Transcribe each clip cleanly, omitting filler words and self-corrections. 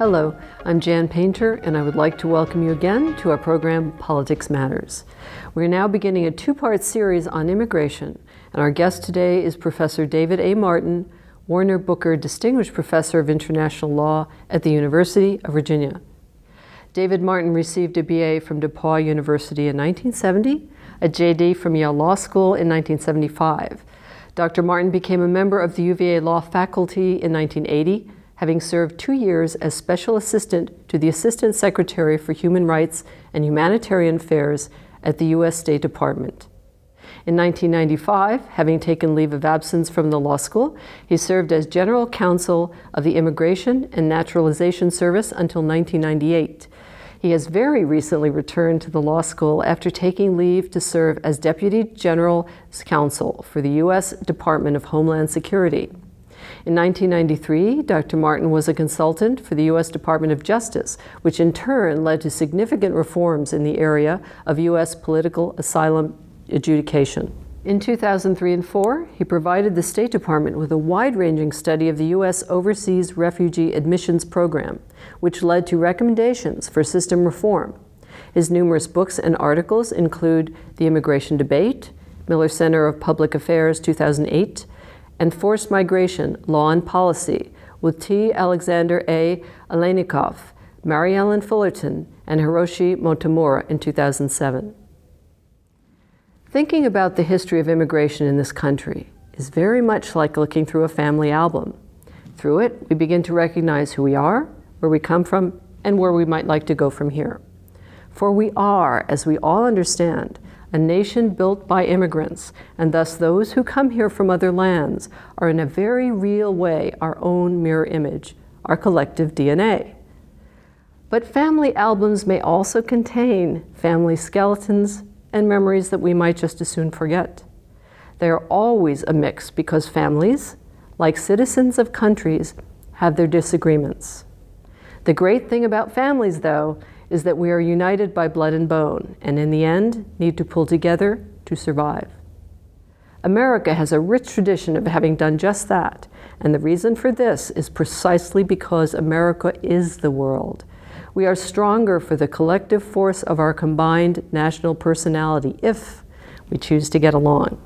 Hello, I'm Jan Paynter, and I would like to welcome you again to our program, Politics Matters. We're now beginning a two-part series on immigration, and our guest today is Professor David A. Martin, Warner Booker Distinguished Professor of International Law at the University of Virginia. David Martin received a BA from DePauw University in 1970, a JD from Yale Law School in 1975. Dr. Martin became a member of the UVA Law faculty in 1980, having served 2 years as Special Assistant to the Assistant Secretary for Human Rights and Humanitarian Affairs at the U.S. State Department. In 1995, having taken leave of absence from the law school, he served as General Counsel of the Immigration and Naturalization Service until 1998. He has very recently returned to the law school after taking leave to serve as Deputy General Counsel for the U.S. Department of Homeland Security. In 1993, Dr. Martin was a consultant for the U.S. Department of Justice, which in turn led to significant reforms in the area of U.S. political asylum adjudication. In 2003 and 2004, he provided the State Department with a wide-ranging study of the U.S. Overseas Refugee Admissions Program, which led to recommendations for system reform. His numerous books and articles include The Immigration Debate, Miller Center of Public Affairs 2008, and Forced Migration, Law and Policy, with T. Alexander A. Aleinikoff, Mary Ellen Fullerton, and Hiroshi Motomura in 2007. Thinking about the history of immigration in this country is very much like looking through a family album. Through it, we begin to recognize who we are, where we come from, and where we might like to go from here. For we are, as we all understand, a nation built by immigrants, and thus those who come here from other lands are in a very real way our own mirror image, our collective DNA. But family albums may also contain family skeletons and memories that we might just as soon forget. They are always a mix because families, like citizens of countries, have their disagreements. The great thing about families, though, is that we are united by blood and bone, and in the end, need to pull together to survive. America has a rich tradition of having done just that, and the reason for this is precisely because America is the world. We are stronger for the collective force of our combined national personality if we choose to get along.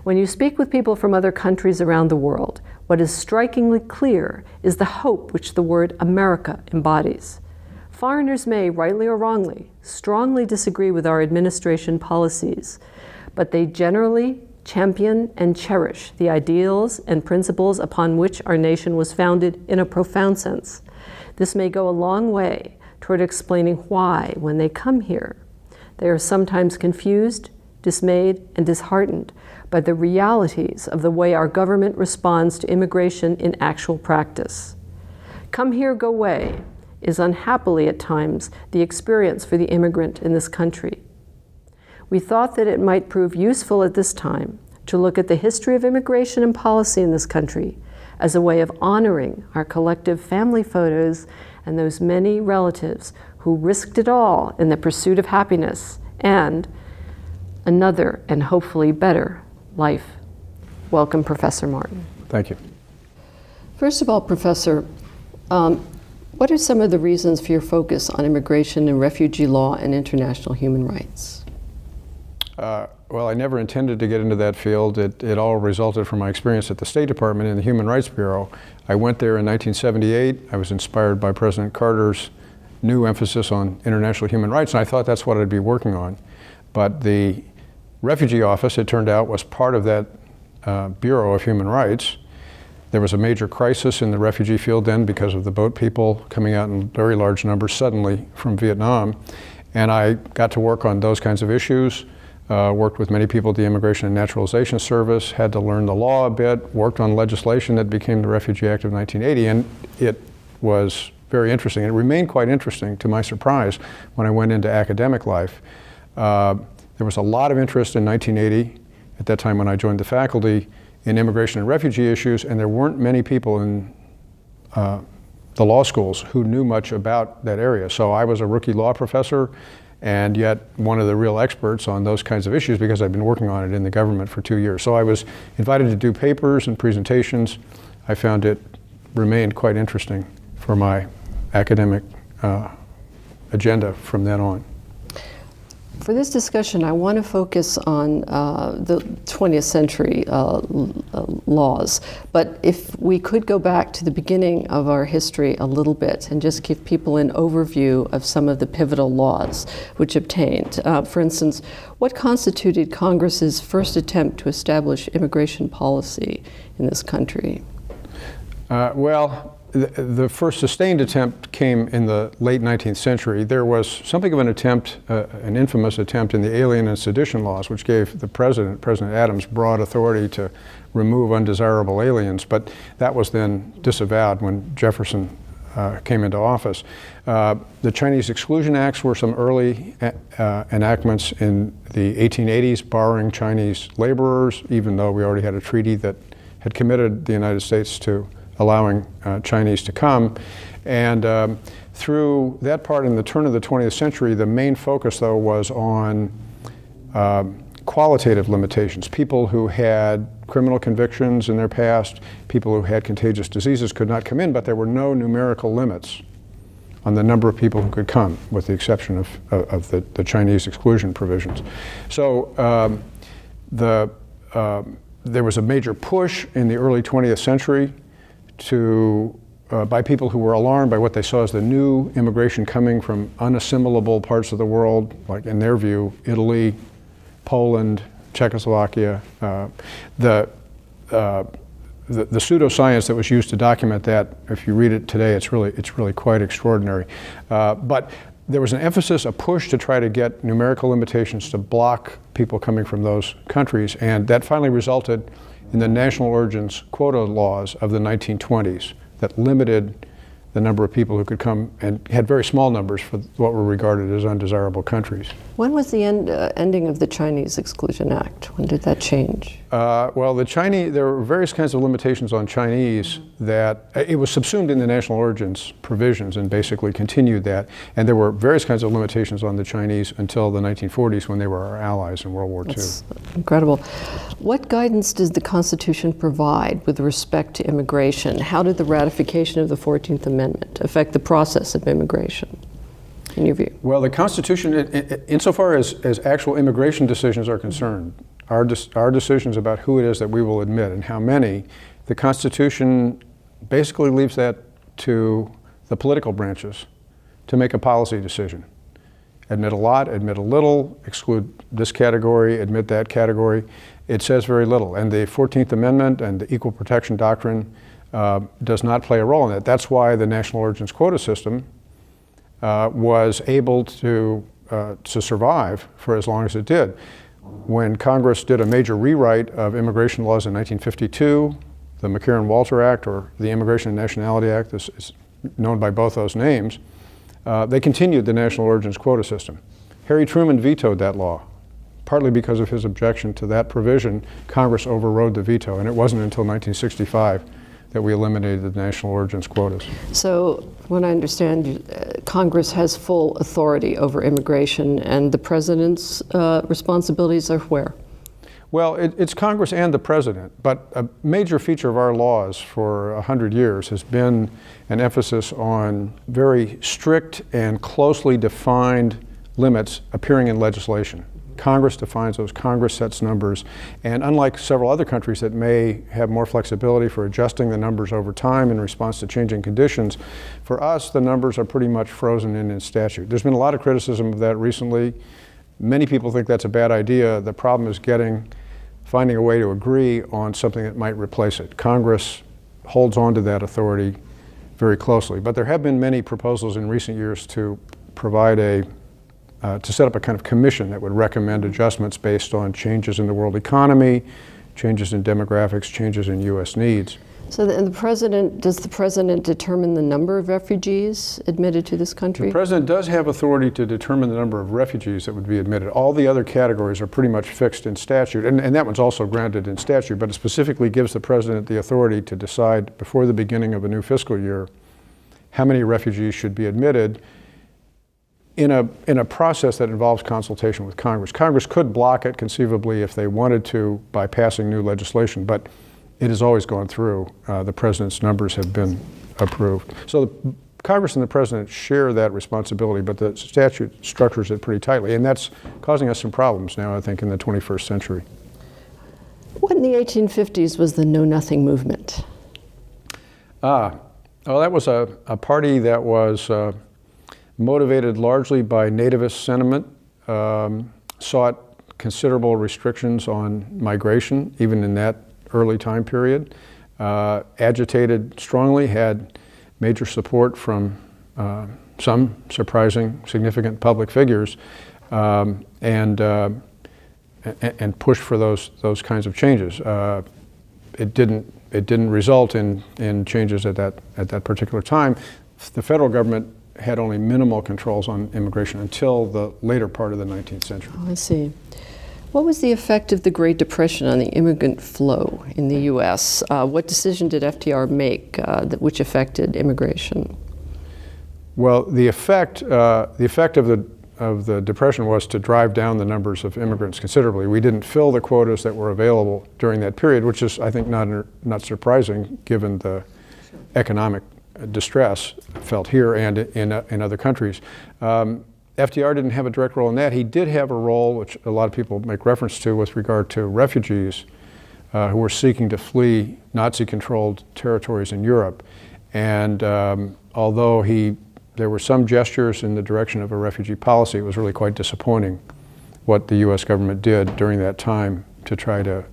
When you speak with people from other countries around the world, what is strikingly clear is the hope which the word America embodies. Foreigners may, rightly or wrongly, strongly disagree with our administration policies, but they generally champion and cherish the ideals and principles upon which our nation was founded in a profound sense. This may go a long way toward explaining why, when they come here, they are sometimes confused, dismayed, and disheartened by the realities of the way our government responds to immigration in actual practice. Come here, go away is unhappily at times the experience for the immigrant in this country. We thought that it might prove useful at this time to look at the history of immigration and policy in this country as a way of honoring our collective family photos and those many relatives who risked it all in the pursuit of happiness and another and hopefully better life. Welcome, Professor Martin. Thank you. First of all, Professor, what are some of the reasons for your focus on immigration and refugee law and international human rights? Well, I never intended to get into that field. It all resulted from my experience at the State Department in the Human Rights Bureau. I went there in 1978. I was inspired by President Carter's new emphasis on international human rights, and I thought that's what I'd be working on. But the Refugee Office, it turned out, was part of that Bureau of Human Rights. There was a major crisis in the refugee field then because of the boat people coming out in very large numbers suddenly from Vietnam. And I got to work on those kinds of issues, worked with many people at the Immigration and Naturalization Service, had to learn the law a bit, worked on legislation that became the Refugee Act of 1980, and it was very interesting. It remained quite interesting, to my surprise, when I went into academic life. There was a lot of interest in 1980, at that time when I joined the faculty, in immigration and refugee issues, and there weren't many people in the law schools who knew much about that area. So I was a rookie law professor, and yet one of the real experts on those kinds of issues because I'd been working on it in the government for 2 years. So I was invited to do papers and presentations. I found it remained quite interesting for my academic agenda from then on. For this discussion, I want to focus on the 20th century laws. But if we could go back to the beginning of our history a little bit and just give people an overview of some of the pivotal laws which obtained. For instance, what constituted Congress's first attempt to establish immigration policy in this country? The first sustained attempt came in the late 19th century. There was something of an attempt, an infamous attempt in the Alien and Sedition laws, which gave the President Adams, broad authority to remove undesirable aliens, but that was then disavowed when Jefferson came into office. The Chinese Exclusion Acts were some early enactments in the 1880s, barring Chinese laborers, even though we already had a treaty that had committed the United States to allowing Chinese to come. And through that part in the turn of the 20th century, the main focus, though, was on qualitative limitations. People who had criminal convictions in their past, people who had contagious diseases could not come in, but there were no numerical limits on the number of people who could come, with the exception of the Chinese exclusion provisions. So there was a major push in the early 20th century by people who were alarmed by what they saw as the new immigration coming from unassimilable parts of the world, like in their view, Italy, Poland, Czechoslovakia. The pseudoscience that was used to document that, if you read it today, it's really quite extraordinary. But there was an emphasis, a push to try to get numerical limitations to block people coming from those countries, and that finally resulted in the national origins quota laws of the 1920s that limited the number of people who could come, and had very small numbers for what were regarded as undesirable countries. When was the ending of the Chinese Exclusion Act? When did that change? There were various kinds of limitations on Chinese that, it was subsumed in the national origins provisions and basically continued that. And there were various kinds of limitations on the Chinese until the 1940s, when they were our allies in World War II. That's incredible. What guidance does the Constitution provide with respect to immigration? How did the ratification of the 14th Amendment affect the process of immigration, in your view? Well, the Constitution, insofar as actual immigration decisions are concerned, our decisions about who it is that we will admit and how many, the Constitution basically leaves that to the political branches to make a policy decision. Admit a lot, admit a little, exclude this category, admit that category. It says very little. And the 14th Amendment and the Equal Protection Doctrine does not play a role in that. That's why the national origins quota system was able to survive for as long as it did. When Congress did a major rewrite of immigration laws in 1952, the McCarran-Walter Act, or the Immigration and Nationality Act, this is known by both those names, they continued the national origins quota system. Harry Truman vetoed that law. Partly because of his objection to that provision, Congress overrode the veto, and it wasn't until 1965 that we eliminated the national origins quotas. So, when I understand, Congress has full authority over immigration, and the President's responsibilities are where? Well, it's Congress and the President, but a major feature of our laws for 100 years has been an emphasis on very strict and closely defined limits appearing in legislation. Congress defines those, Congress sets numbers, and unlike several other countries that may have more flexibility for adjusting the numbers over time in response to changing conditions, for us the numbers are pretty much frozen in statute. There's been a lot of criticism of that recently. Many people think that's a bad idea. The problem is finding a way to agree on something that might replace it. Congress holds on to that authority very closely, but there have been many proposals in recent years to provide to set up a kind of commission that would recommend adjustments based on changes in the world economy, changes in demographics, changes in U.S. needs. So does the President determine the number of refugees admitted to this country? The President does have authority to determine the number of refugees that would be admitted. All the other categories are pretty much fixed in statute, and that one's also grounded in statute, but it specifically gives the President the authority to decide before the beginning of a new fiscal year how many refugees should be admitted in a process that involves consultation with Congress. Congress could block it conceivably if they wanted to by passing new legislation, but it has always gone through. The president's numbers have been approved. So the Congress and the president share that responsibility, but the statute structures it pretty tightly, and that's causing us some problems now, I think, in the 21st century. What in the 1850s was the Know Nothing movement? Well, that was a party that was motivated largely by nativist sentiment, sought considerable restrictions on migration, even in that early time period, agitated strongly, had major support from some surprising, significant public figures, and pushed for those kinds of changes. It didn't result in changes at that particular time. The federal government had only minimal controls on immigration until the later part of the 19th century. Oh, I see. What was the effect of the Great Depression on the immigrant flow in the U.S.? What decision did FDR make which affected immigration? Well, the effect of the Depression was to drive down the numbers of immigrants considerably. We didn't fill the quotas that were available during that period, which is, I think, not surprising given the economic distress felt here and in other countries. FDR didn't have a direct role in that. He did have a role, which a lot of people make reference to, with regard to refugees who were seeking to flee Nazi-controlled territories in Europe. And although there were some gestures in the direction of a refugee policy, it was really quite disappointing what the U.S. government did during that time to try to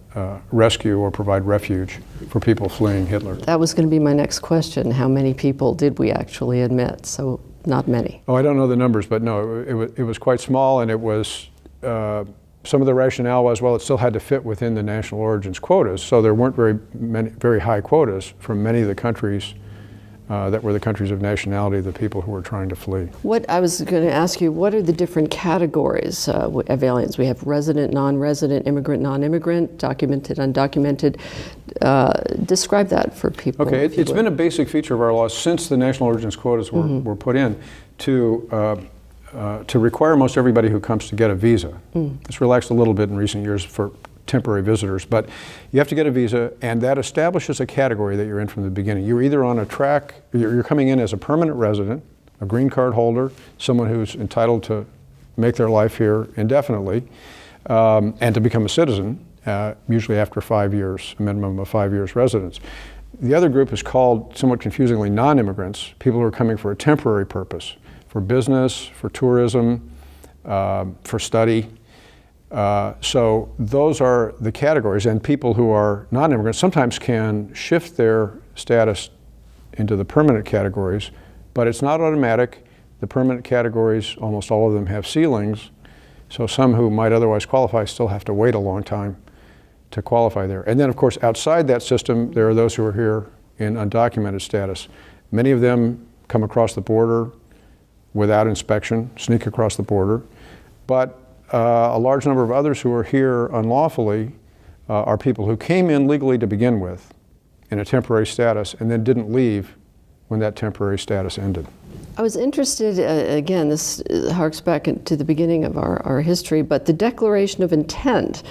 rescue or provide refuge for people fleeing Hitler. That was going to be my next question. How many people did we actually admit? So not many. Oh, I don't know the numbers, but no, it was quite small, and it was, some of the rationale was, well, it still had to fit within the national origins quotas, so there weren't very high quotas from many of the countries that were the countries of nationality, the people who were trying to flee. What I was going to ask you, what are the different categories of aliens? We have resident, non-resident, immigrant, non-immigrant, documented, undocumented. Describe that for people. Okay, it's been a basic feature of our laws since the national origins quotas were put in to require most everybody who comes to get a visa. It's relaxed a little bit in recent years for temporary visitors, but you have to get a visa, and that establishes a category that you're in from the beginning. You're either on a track, you're coming in as a permanent resident, a green card holder, someone who's entitled to make their life here indefinitely, and to become a citizen, usually after 5 years, a minimum of 5 years residence. The other group is called, somewhat confusingly, non-immigrants, people who are coming for a temporary purpose, for business, for tourism, for study. So those are the categories, and people who are non-immigrants sometimes can shift their status into the permanent categories, but it's not automatic. The permanent categories, almost all of them have ceilings, so some who might otherwise qualify still have to wait a long time to qualify there. And then, of course, outside that system, there are those who are here in undocumented status. Many of them come across the border without inspection, sneak across the border, but a large number of others who are here unlawfully are people who came in legally to begin with in a temporary status and then didn't leave when that temporary status ended. I was interested, again, this harks back to the beginning of our history, but the Declaration of Intent,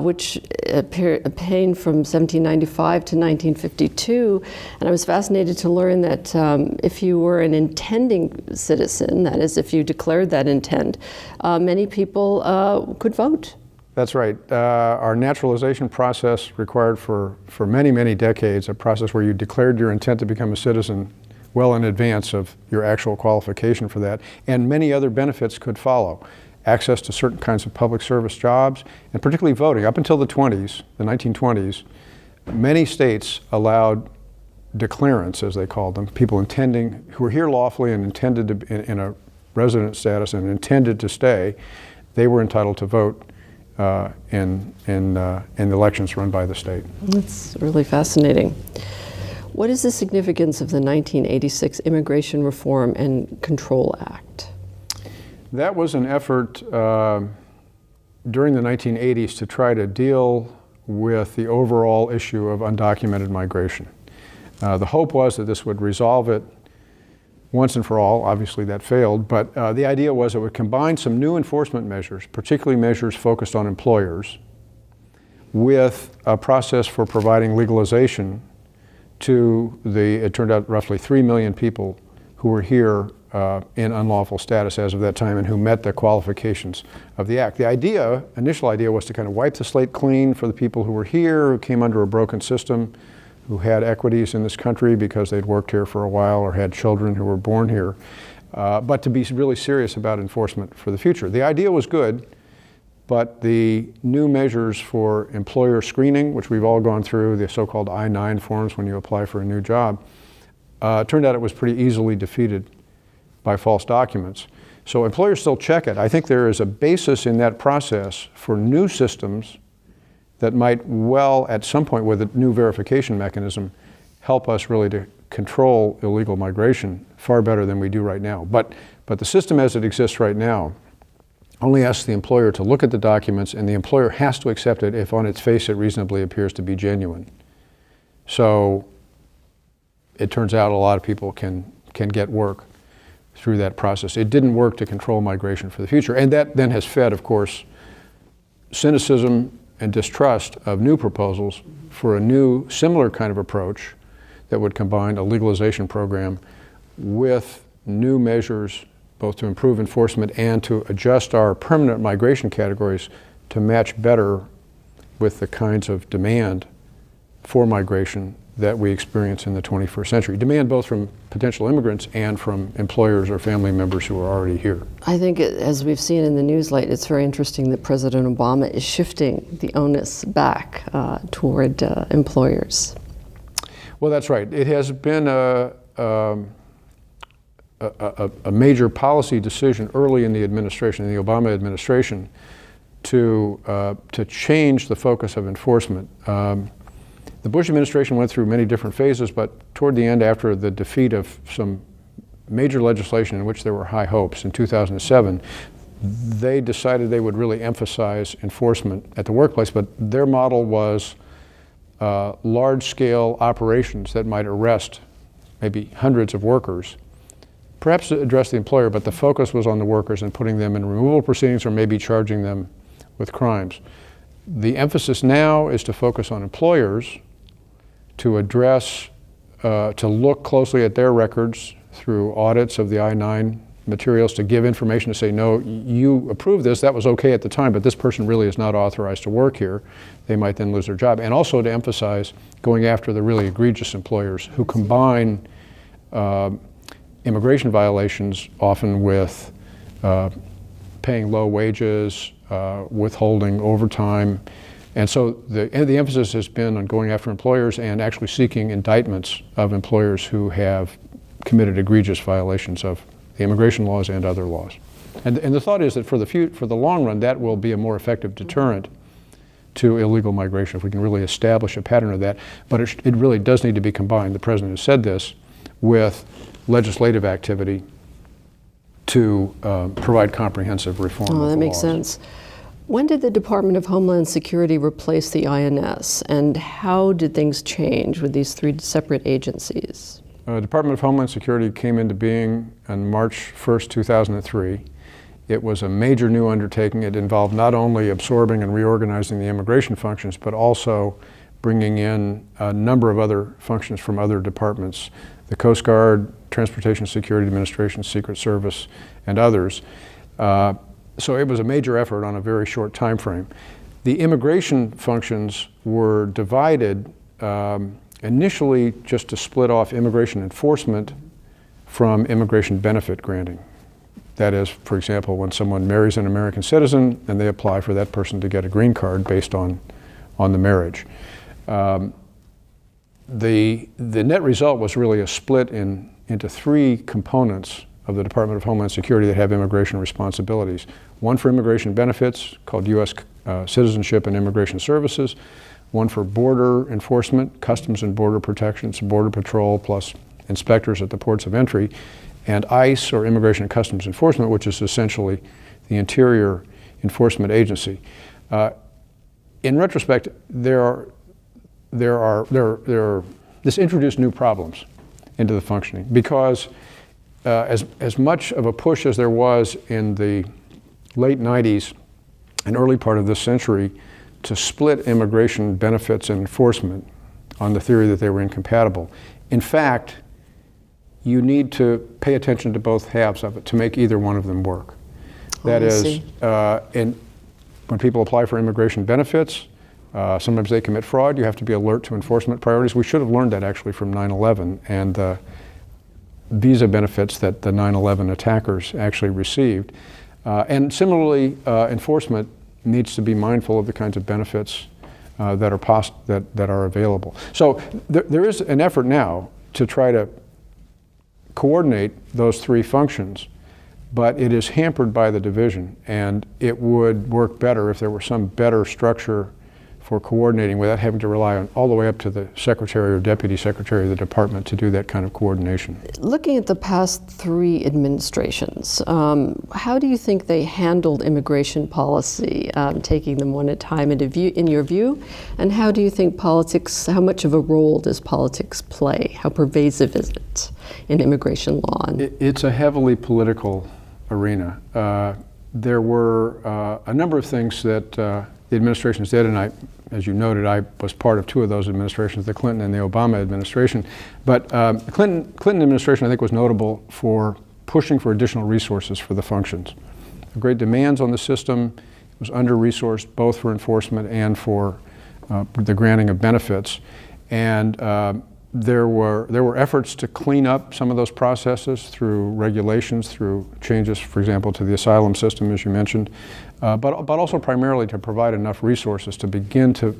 which obtained from 1795 to 1952, and I was fascinated to learn that if you were an intending citizen, that is, if you declared that intent, many people could vote. That's right. Our naturalization process required for many, many decades a process where you declared your intent to become a citizen well in advance of your actual qualification for that, and many other benefits could follow. Access to certain kinds of public service jobs, and particularly voting. Up until the 1920s, many states allowed declarants, as they called them, people who were here lawfully and intended to in a resident status and intended to stay. They were entitled to vote in elections run by the state. That's really fascinating. What is the significance of the 1986 Immigration Reform and Control Act? That was an effort during the 1980s to try to deal with the overall issue of undocumented migration. The hope was that this would resolve it once and for all. Obviously that failed, but the idea was it would combine some new enforcement measures, particularly measures focused on employers, with a process for providing legalization to it turned out, roughly 3 million people who were here in unlawful status as of that time and who met the qualifications of the act. The initial idea was to kind of wipe the slate clean for the people who were here, who came under a broken system, who had equities in this country because they'd worked here for a while or had children who were born here, but to be really serious about enforcement for the future. The idea was good, but the new measures for employer screening, which we've all gone through, the so-called I-9 forms when you apply for a new job, turned out it was pretty easily defeated by false documents. So employers still check it. I think there is a basis in that process for new systems that might well, at some point with a new verification mechanism, help us really to control illegal migration far better than we do right now. But the system as it exists right now only asks the employer to look at the documents, and the employer has to accept it if on its face it reasonably appears to be genuine. So it turns out a lot of people can get work through that process. It didn't work to control migration for the future. And that then has fed, of course, cynicism and distrust of new proposals for a new, similar kind of approach that would combine a legalization program with new measures both to improve enforcement and to adjust our permanent migration categories to match better with the kinds of demand for migration that we experience in the 21st century. Demand both from potential immigrants and from employers or family members who are already here. I think, as we've seen in the news lately, it's very interesting that President Obama is shifting the onus back toward employers. Well, that's right. It has been a major policy decision early in the administration, in the Obama administration, to change the focus of enforcement. The Bush administration went through many different phases, but toward the end, after the defeat of some major legislation in which there were high hopes in 2007, they decided they would really emphasize enforcement at the workplace, but their model was large-scale operations that might arrest maybe hundreds of workers, perhaps address the employer, but the focus was on the workers and putting them in removal proceedings or maybe charging them with crimes. The emphasis now is to focus on employers, to address, to look closely at their records through audits of the I-9 materials, to give information to say, no, you approved this, that was okay at the time, but this person really is not authorized to work here. They might then lose their job. And also to emphasize going after the really egregious employers who combine immigration violations often with paying low wages, withholding overtime. And so the emphasis has been on going after employers and actually seeking indictments of employers who have committed egregious violations of the immigration laws and other laws. And the thought is that for the long run, that will be a more effective deterrent to illegal migration if we can really establish a pattern of that. But it really does need to be combined, the President has said this, with legislative activity to provide comprehensive reform of the laws. That makes sense. When did the Department of Homeland Security replace the INS, and how did things change with these three separate agencies? The Department of Homeland Security came into being on March 1st, 2003. It was a major new undertaking. It involved not only absorbing and reorganizing the immigration functions, but also bringing in a number of other functions from other departments, the Coast Guard, Transportation Security Administration, Secret Service, and others. So it was a major effort on a very short time frame. The immigration functions were divided initially just to split off immigration enforcement from immigration benefit granting. That is, for example, when someone marries an American citizen and they apply for that person to get a green card based on the marriage. The net result was really a split into three components of the Department of Homeland Security that have immigration responsibilities. One for immigration benefits, called U.S. Citizenship and Immigration Services. One for border enforcement, Customs and Border Protections, Border Patrol, plus inspectors at the ports of entry. And ICE, or Immigration and Customs Enforcement, which is essentially the Interior Enforcement Agency. In retrospect, this introduced new problems into the functioning because as much of a push as there was in the late 90s and early part of this century to split immigration benefits and enforcement on the theory that they were incompatible. In fact, you need to pay attention to both halves of it to make either one of them work. That is, when people apply for immigration benefits, sometimes they commit fraud. You have to be alert to enforcement priorities. We should have learned that actually from 9/11 and the visa benefits that the 9/11 attackers actually received. And similarly, enforcement needs to be mindful of the kinds of benefits that are available. So there is an effort now to try to coordinate those three functions, but it is hampered by the division, and it would work better if there were some better structure for coordinating without having to rely on all the way up to the secretary or deputy secretary of the department to do that kind of coordination. Looking at the past three administrations, how do you think they handled immigration policy, taking them one at a time in your view? And how do you think politics, how much of a role does politics play? How pervasive is it in immigration law? It's a heavily political arena. There were a number of things that the administrations did, and as you noted, I was part of two of those administrations, the Clinton and the Obama administration. But the Clinton administration, I think, was notable for pushing for additional resources for the functions. Great demands on the system. It was under-resourced both for enforcement and for the granting of benefits. And there were efforts to clean up some of those processes through regulations, through changes, for example, to the asylum system, as you mentioned, but also primarily to provide enough resources to begin to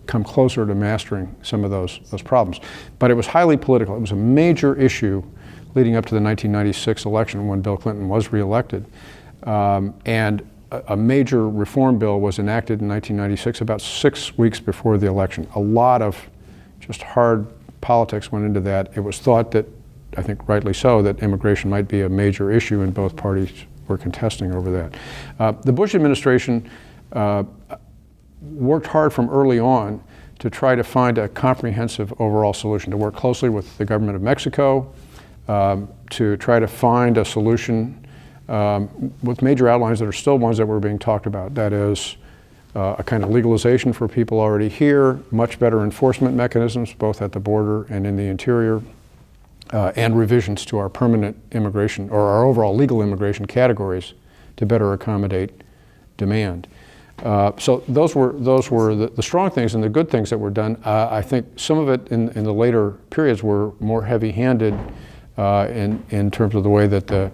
come closer to mastering some of those problems. But it was highly political. It was a major issue leading up to the 1996 election when Bill Clinton was reelected. And a major reform bill was enacted in 1996, about 6 weeks before the election. A lot of just hard politics went into that. It was thought that, I think rightly so, that immigration might be a major issue, and both parties were contesting over that. The Bush administration worked hard from early on to try to find a comprehensive overall solution, to work closely with the government of Mexico, to try to find a solution with major outlines that are still ones that were being talked about. That is, a kind of legalization for people already here, much better enforcement mechanisms, both at the border and in the interior, and revisions to our permanent immigration, or our overall legal immigration categories to better accommodate demand. So those were the strong things and the good things that were done. I think some of it in the later periods were more heavy-handed in terms of the way that the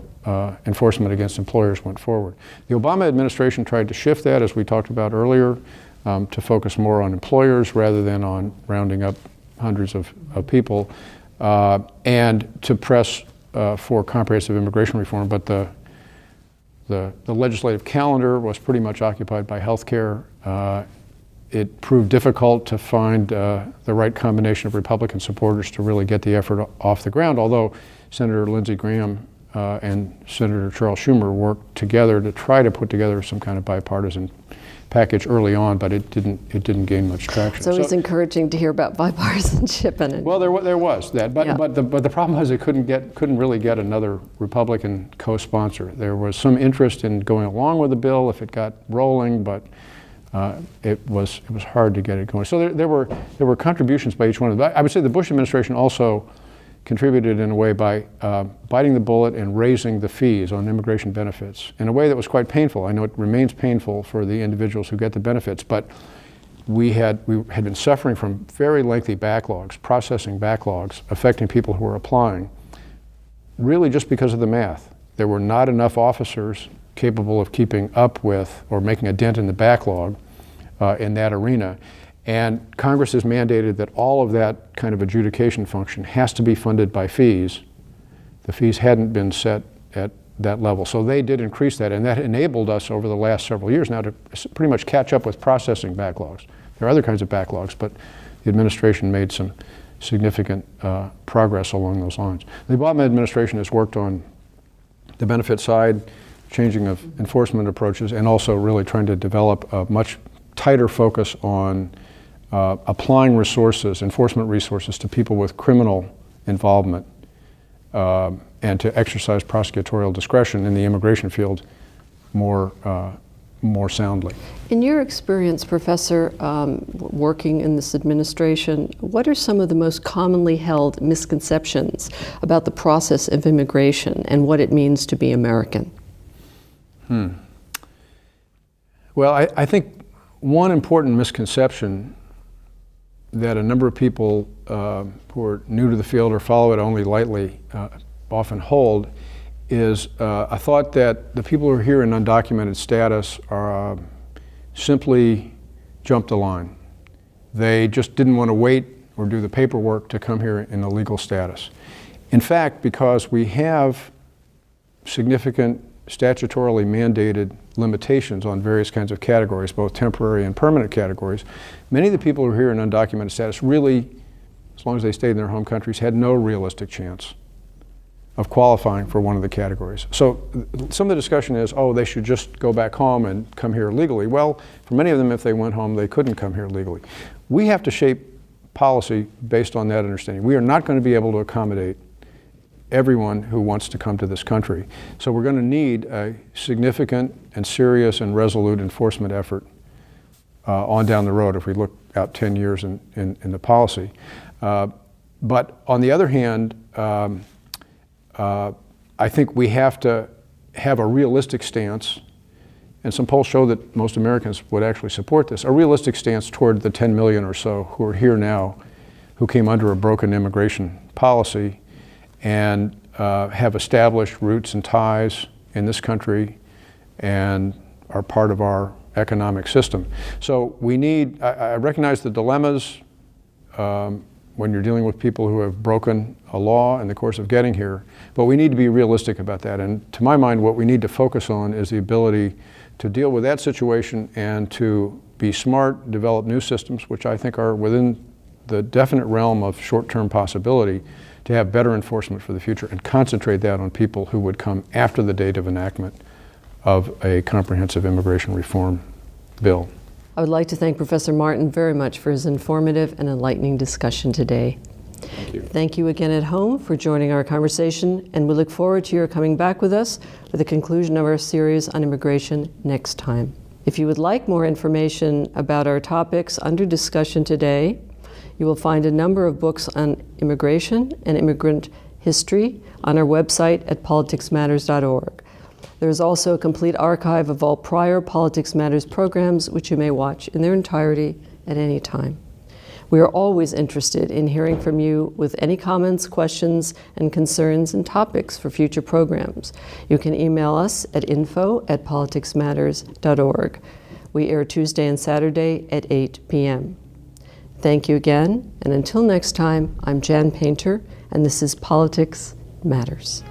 enforcement against employers went forward. The Obama administration tried to shift that, as we talked about earlier, to focus more on employers rather than on rounding up hundreds of people, and to press for comprehensive immigration reform. But the legislative calendar was pretty much occupied by health care. It proved difficult to find the right combination of Republican supporters to really get the effort off the ground, although Senator Lindsey Graham and Senator Charles Schumer worked together to try to put together some kind of bipartisan package early on, but it didn't gain much traction. So it's encouraging to hear about bipartisanship. Well, there was that, but yeah. but the problem was it couldn't really get another Republican co-sponsor. There was some interest in going along with the bill if it got rolling, but it was hard to get it going. So there were contributions by each one of them. I would say the Bush administration also contributed in a way by biting the bullet and raising the fees on immigration benefits in a way that was quite painful. I know it remains painful for the individuals who get the benefits, but we had been suffering from very lengthy backlogs, processing backlogs, affecting people who were applying, really just because of the math. There were not enough officers capable of keeping up with or making a dent in the backlog in that arena. And Congress has mandated that all of that kind of adjudication function has to be funded by fees. The fees hadn't been set at that level. So they did increase that, and that enabled us over the last several years now to pretty much catch up with processing backlogs. There are other kinds of backlogs, but the administration made some significant progress along those lines. The Obama administration has worked on the benefit side, changing of enforcement approaches, and also really trying to develop a much tighter focus on applying resources, enforcement resources, to people with criminal involvement, and to exercise prosecutorial discretion in the immigration field more soundly. In your experience, Professor, working in this administration, what are some of the most commonly held misconceptions about the process of immigration and what it means to be American? Well, I think one important misconception that a number of people who are new to the field or follow it only lightly often hold is a thought that the people who are here in undocumented status are simply jumped the line. They just didn't want to wait or do the paperwork to come here in a legal status. In fact, because we have significant statutorily mandated limitations on various kinds of categories, both temporary and permanent categories, many of the people who are here in undocumented status really, as long as they stayed in their home countries, had no realistic chance of qualifying for one of the categories. So some of the discussion is, oh, they should just go back home and come here legally. Well, for many of them, if they went home, they couldn't come here legally. We have to shape policy based on that understanding. We are not going to be able to accommodate everyone who wants to come to this country. So we're going to need a significant and serious and resolute enforcement effort on down the road if we look out 10 years in the policy. But on the other hand, I think we have to have a realistic stance, and some polls show that most Americans would actually support this, a realistic stance toward the 10 million or so who are here now, who came under a broken immigration policy and have established roots and ties in this country and are part of our economic system. So we need, I recognize the dilemmas when you're dealing with people who have broken a law in the course of getting here, but we need to be realistic about that. And to my mind, what we need to focus on is the ability to deal with that situation and to be smart, develop new systems, which I think are within the definite realm of short-term possibility, to have better enforcement for the future and concentrate that on people who would come after the date of enactment of a comprehensive immigration reform bill. I would like to thank Professor Martin very much for his informative and enlightening discussion today. Thank you. Thank you again at home for joining our conversation, and we look forward to your coming back with us for the conclusion of our series on immigration next time. If you would like more information about our topics under discussion today, you will find a number of books on immigration and immigrant history on our website at politicsmatters.org. There is also a complete archive of all prior Politics Matters programs, which you may watch in their entirety at any time. We are always interested in hearing from you with any comments, questions, and concerns and topics for future programs. You can email us at info@politicsmatters.org. We air Tuesday and Saturday at 8 p.m. Thank you again, and until next time, I'm Jan Paynter, and this is Politics Matters.